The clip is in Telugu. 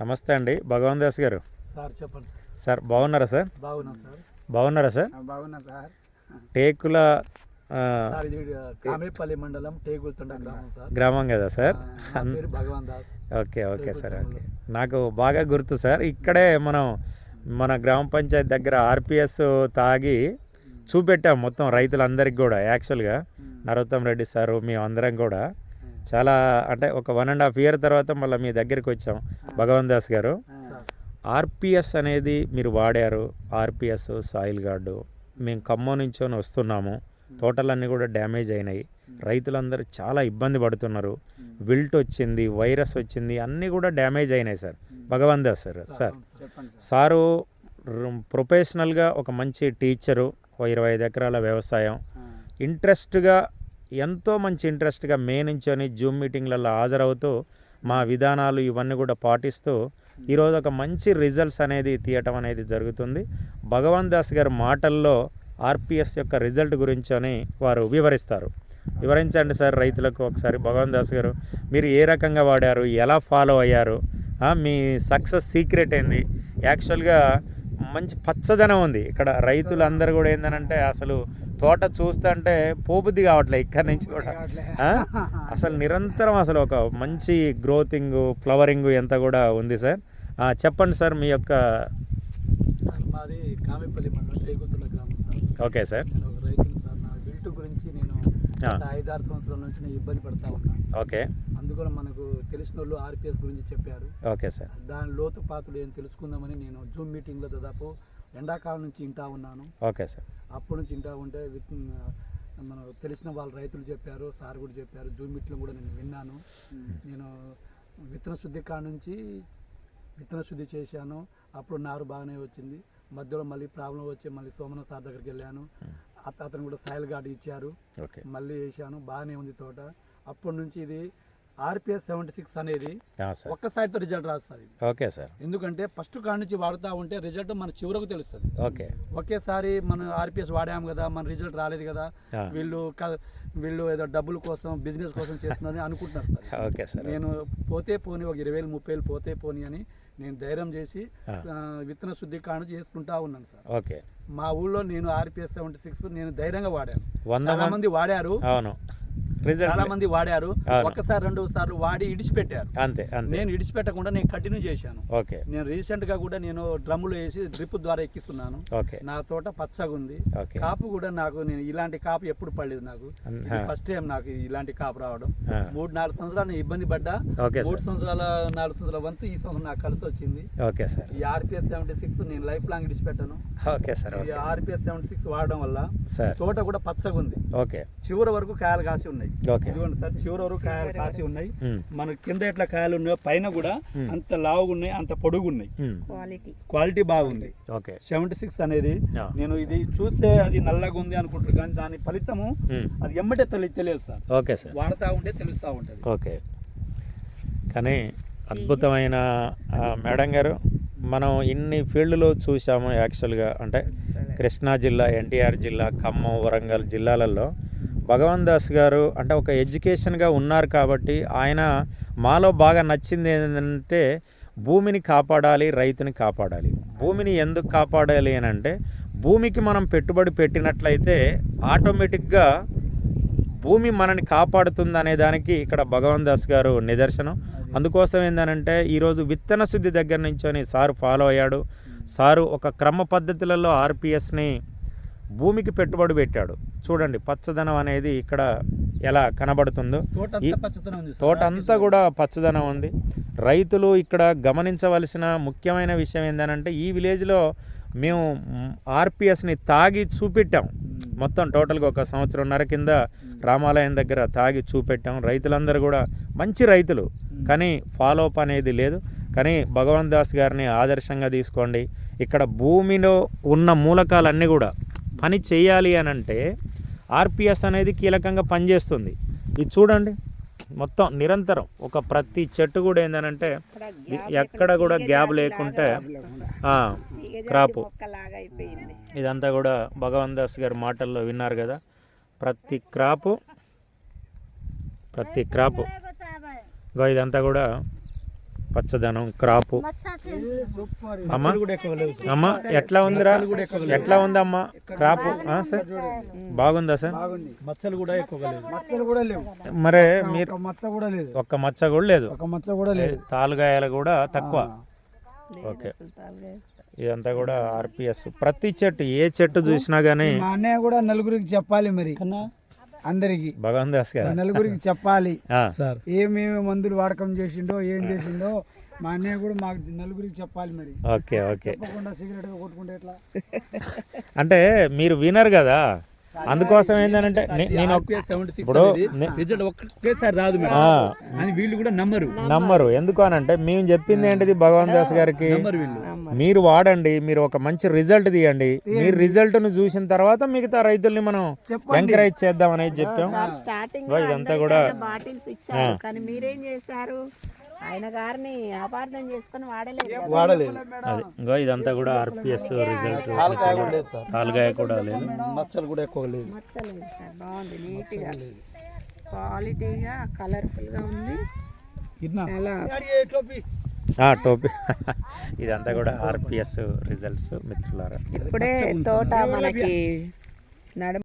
నమస్తే అండి, భగవాన్ దాస్ గారు. సార్ చెప్పండి సార్ బాగున్నారా సార్? బాగున్నా సార్. బాగున్నారా సార్? బాగున్నా సార్. టేకుల సార్ ఇది కామేపల్లి మండలం టేకులతండ గ్రామం సార్. గ్రామం కదా సార్? నా పేరు Bhagwan Das. Okay okay sir. Okay, నాకు బాగా గుర్తు సార్. ఇక్కడే మనం మన గ్రామ పంచాయతీ దగ్గర ఆర్పిఎస్ తాగి చూపెట్టాం మొత్తం రైతులందరికీ కూడా. యాక్చువల్గా నరోత్తం రెడ్డి సారు మేము అందరం కూడా చాలా అంటే ఒక 1.5 year తర్వాత మళ్ళీ మీ దగ్గరికి వచ్చాం భగవాన్ దాస్ గారు. ఆర్పిఎస్ అనేది మీరు వాడారు. ఆర్పిఎస్ సాయిల్ గార్డు మేము ఖమ్మం నుంచొని వస్తున్నాము. తోటలన్నీ కూడా డ్యామేజ్ అయినాయి. రైతులందరూ చాలా ఇబ్బంది పడుతున్నారు. విల్ట్ వచ్చింది, వైరస్ వచ్చింది, అన్నీ కూడా డ్యామేజ్ అయినాయి సార్. భగవాన్ దాస్ సార్ సారు ప్రొఫెషనల్గా ఒక మంచి టీచరు, 25 ఎకరాల వ్యవసాయం, ఇంట్రెస్ట్గా ఎంతో మంచి ఇంట్రెస్ట్గా మే నుంచొని జూమ్ మీటింగ్లలో హాజరవుతూ మా విధానాలు ఇవన్నీ కూడా పాటిస్తూ ఈరోజు ఒక మంచి రిజల్ట్స్ అనేది తీయటం అనేది జరుగుతుంది. భగవాన్ దాస్ గారి మాటల్లో ఆర్పిఎస్ యొక్క రిజల్ట్ గురించి వారు వివరిస్తారు. వివరించండి సార్ రైతులకు ఒకసారి. భగవాన్ దాస్ గారు, మీరు ఏ రకంగా వాడారు, ఎలా ఫాలో అయ్యారు, మీ సక్సెస్ సీక్రెట్ ఏంది? యాక్చువల్గా మంచి పచ్చదనం ఉంది ఇక్కడ. రైతులందరూ కూడా ఏంటంటే అసలు తోట చూస్తుంటే పోబుద్ది కావట్లేదు ఇక్కడి నుంచి కూడా. అసలు నిరంతరం అసలు ఒక మంచి గ్రోతింగ్, ఫ్లవరింగ్ ఎంత కూడా ఉంది సార్. చెప్పండి సార్ మీ యొక్క. మాది కామేపల్లి మండలం టేకులతండ గ్రామం సార్. Okay sir. నేను ఒక రైతుని సార్. నా విల్ట్ గురించి నేను 5-6 సంవత్సరాల నుంచి నేను ఇబ్బంది పడతా ఉన్నా. ఓకే. అందుకని మనకు తెలిసిన వాళ్ళు ఆర్పిఎస్ గురించి చెప్పారు. Okay sir. దాని లోతు పాతులు ఏం తెలుసుకుందామని నేను జూమ్ మీటింగ్లో దాదాపు ఎండాకాలం నుంచి వింటా ఉన్నాను. Okay sir. అప్పటి నుంచి వింటా ఉంటే మనకు తెలిసిన వాళ్ళు రైతులు చెప్పారు, సార్ కూడా చెప్పారు. జూమ్ మీటింగ్లో కూడా నేను విన్నాను. నేను విత్తన శుద్ధి కాడ నుంచి విత్తన శుద్ధి చేశాను. అప్పుడు నారు బాగానే వచ్చింది. మధ్యలో మళ్ళీ ప్రాబ్లం వచ్చి మళ్ళీ సోమన సార్ దగ్గరికి వెళ్ళాను. అతను కూడా సాయిల్ గార్డ్ ఇచ్చారు. మళ్ళీ వేసాను, బాగానే ఉంది తోట. అప్పటి నుంచి ఇది ఆర్పిఎస్ 76 అనేది ఒక్కసారితో రిజల్ట్ రాదు సార్. Okay sir. ఎందుకంటే ఫస్ట్ కాడ నుంచి వాడుతూ ఉంటే రిజల్ట్ మన చివరకు తెలుస్తుంది. ఓకే. ఒకేసారి మనం ఆర్పిఎస్ వాడాము కదా, మన రిజల్ట్ రాలేదు కదా, వీళ్ళు ఏదో డబ్బుల కోసం బిజినెస్ కోసం చేస్తున్నారని అనుకుంటున్నారు సార్. Okay sir. నేను పోతే పోని ఒక 20,000-30,000 పోతే పోని అని నేను ధైర్యం చేసి విత్తన శుద్ధి కాడ చేసుకుంటా ఉన్నాను సార్. ఓకే. మా ఊళ్ళో నేను ఆర్పిఎస్ 76 నేను ధైర్యంగా వాడాను. చాలా మంది వాడారు. అవును, చాలా మంది వాడారు. ఒక్కసారి 2 సార్లు వాడి ఇడిచిపెట్టారు. అంతే. నేను ఇడిచిపెట్టకుండా నేను కంటిన్యూ చేశాను. ఓకే. నేను రీసెంట్ గా కూడా నేను డ్రమ్ములు వేసి డ్రిప్ ద్వారా ఎక్కిస్తున్నాను. ఓకే. నా తోట పచ్చగా ఉంది. కాపు కూడా నాకు నేను ఇలాంటి కాపు ఎప్పుడు పడలేదు. నాకు ఫస్ట్ టైం నాకు ఇలాంటి కాపు రావడం. 3-4 సంవత్సరాలు నేను ఇబ్బంది పడ్డా. 3 సంవత్సరాల 4 సంవత్సరాల వంతు ఈ సంవత్సరం నాకు కలిసి వచ్చింది. Okay sir. ఈ ఆర్పిఎస్ 76 నేను లైఫ్ లాంగ్ ఇడిచిపెట్టాను. Okay sir. ఈ ఆర్పిఎస్ 76 వాడడం వల్ల తోట కూడా పచ్చగా ఉంది. ఓకే. చివరి వరకు కాయలు కాసి ఉన్నాయి. ఇదిగోండి సార్, చివరి వరకు కాయలు కాసి ఉన్నాయి. మన కింద ఎట్లా కాయలు ఉన్నాయో పైన కూడా అంత లావుగా ఉన్నాయి, అంత పొడుగు ఉన్నాయి. క్వాలిటీ బాగుంది. 76 అనేది నేను ఇది చూస్తే అది నల్లగా ఉంది అనుకుంటారు, కానీ దాని ఫలితము అది ఎమ్మటే తెలియదు సార్. Okay sir. వాడుతూ ఉంటే తెలుస్తూ ఉంటుంది. ఓకే. కానీ అద్భుతమైన మేడం గారు, మనం ఇన్ని ఫీల్డ్లో చూసాము. యాక్చువల్గా అంటే కృష్ణా జిల్లా, ఎన్టీఆర్ జిల్లా, ఖమ్మం, వరంగల్ జిల్లాలలో భగవాన్ దాస్ గారు అంటే ఒక ఎడ్యుకేషన్గా ఉన్నారు కాబట్టి ఆయన మాలో బాగా నచ్చింది ఏంటంటే భూమిని కాపాడాలి, రైతుని కాపాడాలి. భూమిని ఎందుకు కాపాడాలి అని అంటే భూమికి మనం పెట్టుబడి పెట్టినట్లయితే ఆటోమేటిక్గా భూమి మనని కాపాడుతుంది అనే దానికి ఇక్కడ భగవాన్ దాస్ గారు నిదర్శనం. అందుకోసం ఏంటంటే ఈరోజు విత్తన శుద్ధి దగ్గర నుంచొని సారు ఫాలో అయ్యాడు. సారు ఒక క్రమ పద్ధతులలో ఆర్పిఎస్ని భూమికి పెట్టుబడి పెట్టాడు. చూడండి పచ్చదనం అనేది ఇక్కడ ఎలా కనబడుతుందో. తోట అంతా కూడా పచ్చదనం ఉంది. రైతులు ఇక్కడ గమనించవలసిన ముఖ్యమైన విషయం ఏంటంటే ఈ విలేజ్లో మేము ఆర్పిఎస్ని తాగి చూపెట్టాం. మొత్తం టోటల్గా 1 సంవత్సరంన్నర కింద రామాలయం దగ్గర తాగి చూపెట్టాం. రైతులందరూ కూడా మంచి రైతులు, కానీ ఫాలో అప్ అనేది లేదు. కానీ భగవాన్ దాస్ గారిని ఆదర్శంగా తీసుకోండి. ఇక్కడ భూమిలో ఉన్న మూలకాలన్నీ కూడా పని చేయాలి అని అంటే ఆర్పిఎస్ అనేది కీలకంగా పనిచేస్తుంది. ఇది చూడండి మొత్తం నిరంతరం ఒక ప్రతి చెట్టు కూడా ఏంటంటే ఎక్కడ కూడా గ్యాప్ లేకుంటే క్రాపు. ఇదంతా కూడా భగవాన్ దాస్ గారి మాటల్లో విన్నారు కదా. ప్రతి క్రాపు ఇదంతా కూడా పచ్చదనం క్రాపు సూపర్ అమ్మ కూడా ఎక్కువ లేవు అమ్మ ఎట్లా ఉందిరా ఎట్లా ఉందమ్మా క్రాపు సార్ బాగుందా సార్ బాగుంది మచ్చలు కూడా ఎక్కువ లేవు మచ్చలు కూడా లేవు మరే మీరు ఒక మచ్చ కూడా లేదు ఒక్క మచ్చ కూడా లేదు ఒక మచ్చ కూడా లేదు తాలుగాయలు కూడా తక్కువ ఓకే ఇదంతా కూడా ఆర్పిఎస్ ప్రతి చెట్టు ఏ చెట్టు చూసినా కానీ మా అన్నయ్య కూడా నలుగురికి చెప్పాలి మరి అందరికి భగవాన్ దాస్ గారు నలుగురికి చెప్పాలి సార్ ఏమేమి మందులు వాడకం చేసిండో ఏం చేసిండో మా అన్నయ్య కూడా మాకు నలుగురికి చెప్పాలి మరి ఓకే ఓకే చెప్పకుండా సిగరెట్ కొట్టుకుంటే ఎట్లా అంటే మీరు వినరు కదా అందుకోసం ఏంటంటే నేను ఇప్పుడు రిజల్ట్ ఒకేసారి రాదు ఆ, అని వీళ్ళు కూడా నమ్మరు ఎందుకు అని అంటే మేము చెప్పింది ఏంటిది భగవాన్ దాస్ గారికి మీరు వాడండి మీరు ఒక మంచి రిజల్ట్ తీయండి మీరు రిజల్ట్ ను చూసిన తర్వాత మిగతా రైతుల్ని మనం ఎంకరేజ్ చేద్దాం అనేది చెప్పాం స్టార్టింగ్ ఇదంతా కూడా బాటిల్స్ ఇచ్చారు కానీ మీరేం చేశారు ఆయన గారిని అపార్థం చేసుకొని వాడలేదు కదా. వాడలేదు అది ఇంకో ఇదంతా కూడా ఆర్పిఎస్ రిజల్ట్ తాలుగాయ కూడా లేదు మచ్చలు కూడా ఎక్కువ లేదు మచ్చలేదు సార్ బాగుంది నీట్గా క్వాలిటీగా కలర్ఫుల్గా ఉంది చాలా టోపీ ఇదంతా కూడా ఆర్పిఎస్ రిజల్ట్స్ మిత్రులారా ఇప్పుడే తోట మనకి నడుమ